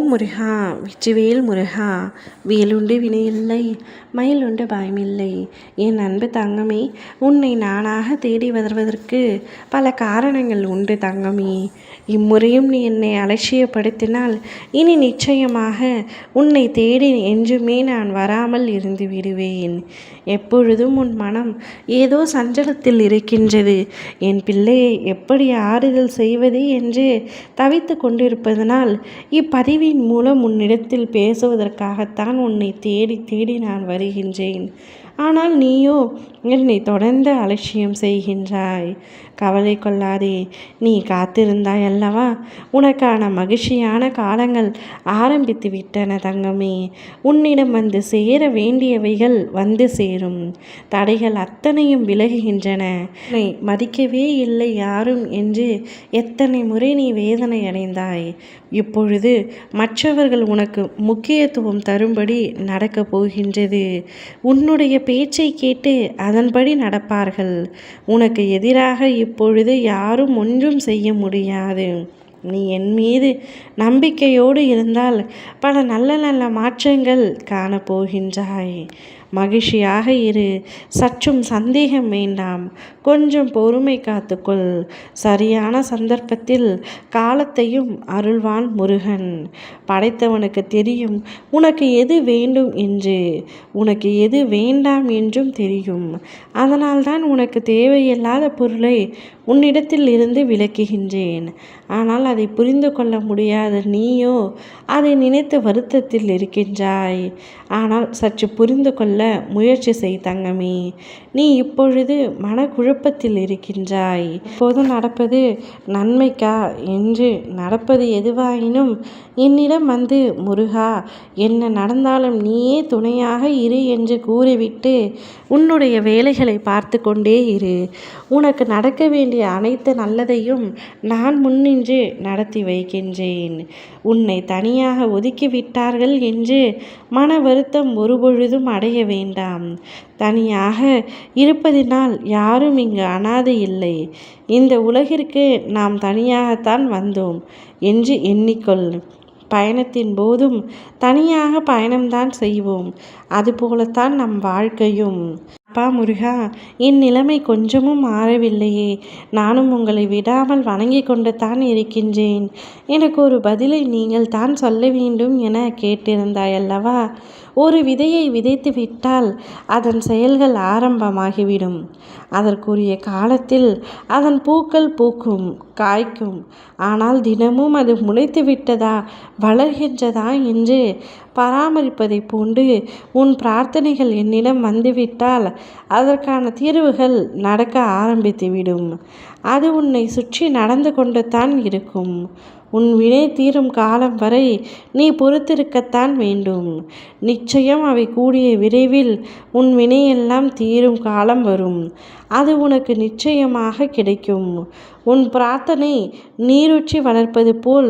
முருகா வெற்றிவேல் முருகா, வேலுண்டு வினையில்லை, மயிலுண்டு பயமில்லை. என் அன்பு தங்கமே, உன்னை நானாக தேடி வருவதற்கு பல காரணங்கள் உண்டு தங்கமே. இம்முறையும் நீ என்னை அலட்சியப்படுத்தினால் இனி நிச்சயமாக உன்னை தேடி என்றுமே நான் வராமல் இருந்து விடுவேன். எப்பொழுதும் உன் மனம் ஏதோ சஞ்சலத்தில் இருக்கின்றது. என் பிள்ளையை எப்படி ஆறுதல் செய்வது என்று தவித்து கொண்டிருப்பதனால் இப்பதிவின் மூலம் உன்னிடத்தில் பேசுவதற்காகத்தான் உன்னை தேடி தேடி நான் வருகின்றேன். ஆனால் நீயோ என்னை தொடர்ந்து அலட்சியம் செய்கின்றாய். கவலை கொள்ளாதே, நீ காத்திருந்தாய் அல்லவா? உனக்கான மகிழ்ச்சியான காலங்கள் ஆரம்பித்து விட்டன தங்கமே. உன்னிடம் வந்து சேர வேண்டியவைகள் வந்து சேரும். தடைகள் அத்தனையும் விலகுகின்றன. உன்னை மதிக்கவே இல்லை யாரும் என்று எத்தனை முறை நீ வேதனை அடைந்தாய். இப்பொழுது மற்றவர்கள் உனக்கு முக்கியத்துவம் தரும்படி நடக்கப் போகின்றது. உன்னுடைய பேச்சை கேட்டு அதன்படி நடப்பார்கள். உனக்கு எதிராக இப்பொழுது யாரும் ஒன்றும் செய்ய முடியாது. நீ என் மீது நம்பிக்கையோடு இருந்தால் பல நல்ல நல்ல மாற்றங்கள் காணப்போகின்றாய். மகிழ்ச்சியாக இரு. சற்றும் சந்தேகம் வேண்டாம். கொஞ்சம் பொறுமை காத்துக்கொள். சரியான சந்தர்ப்பத்தில் காலத்தையும் அருள்வான் முருகன். படைத்தவனுக்கு தெரியும் உனக்கு எது வேண்டும் என்று, உனக்கு எது வேண்டாம் என்றும் தெரியும். அதனால்தான் உனக்கு தேவையில்லாத பொருளை உன்னிடத்தில் இருந்து விலக்குகின்றேன். ஆனால் அதை புரிந்து கொள்ள முடியாத நீயோ அதை நினைத்து வருத்தத்தில் இருக்கின்றாய். ஆனால் சற்று புரிந்து கொள்ள முயற்சி செய் தங்கமே. நீ இப்பொழுது மனக்குழப்பத்தில் இருக்கின்றாய். இப்போது நடப்பது நன்மைக்கா என்று நடப்பது எதுவாயினும் என்னிடம் வந்து முருகா, என்ன நடந்தாலும் நீயே துணையாக இரு என்று கூறிவிட்டு உன்னுடைய வேலைகளை பார்த்து கொண்டே இரு. உனக்கு நடக்க வேண்டிய அனைத்து நல்லதையும் நான் முன்னின்று நடத்தி வைக்கின்றேன். உன்னை தனியாக ஒதுக்கிவிட்டார்கள் என்று மன வருத்தம் ஒருபொழுதும் அடைய வேண்டாம். தனியாக இருப்பதினால் யாரும் இங்கு அனாதை இல்லை. இந்த உலகிற்கு நாம் தனியாகத்தான் வந்தோம் என்று எண்ணிக்கொள். பயணத்தின் போதும் தனியாக பயணம்தான் செய்வோம். அதுபோலத்தான் நம் வாழ்க்கையும். அப்பா முருகா, என் நிலைமை கொஞ்சமும் மாறவில்லையே. நானும் உங்களை விடாமல் வணங்கி கொண்டு தான் இருக்கின்றேன். எனக்கு ஒரு பதிலை நீங்கள் தான் சொல்ல வேண்டும் என கேட்டிருந்தாய் அல்லவா? ஒரு விதையை விதைத்து விட்டால் அதன் செயல்கள் ஆரம்பமாகிவிடும். அதற்குரிய காலத்தில் அதன் பூக்கள் பூக்கும், காய்க்கும். ஆனால் தினமும் அது முளைத்து விட்டதா, வளர்கின்றதா என்று பராமரிப்பதை போன்று உன் பிரார்த்தனைகள் என்னிடம் வந்துவிட்டால் அதற்கான தீர்வுகள் நடக்க ஆரம்பித்துவிடும். அது உன்னை சுற்றி நடந்து கொண்டு தான் இருக்கும். உன் வினை தீரும் காலம் வரை நீ பொறுத்திருக்கத்தான் வேண்டும். நிச்சயம் அவை கூடிய விரைவில் உன் வினையெல்லாம் தீரும் காலம் வரும். அது உனக்கு நிச்சயமாக கிடைக்கும். உன் பிரார்த்தனை நீரூற்றி வளர்ப்பது போல்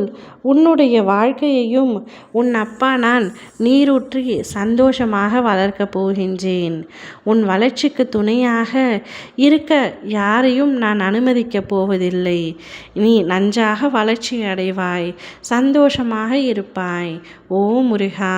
உன்னுடைய வாழ்க்கையையும் உன் அப்பா நான் நீரூற்றி சந்தோஷமாக வளர்க்கப் போகின்றேன். உன் வளர்ச்சிக்கு துணையாக இருக்க யாரையும் நான் அனுமதிக்கப் போவதில்லை. நீ நன்றாக வளர்ச்சி அடைவாய், சந்தோஷமாக இருப்பாய். ஓ முருகா.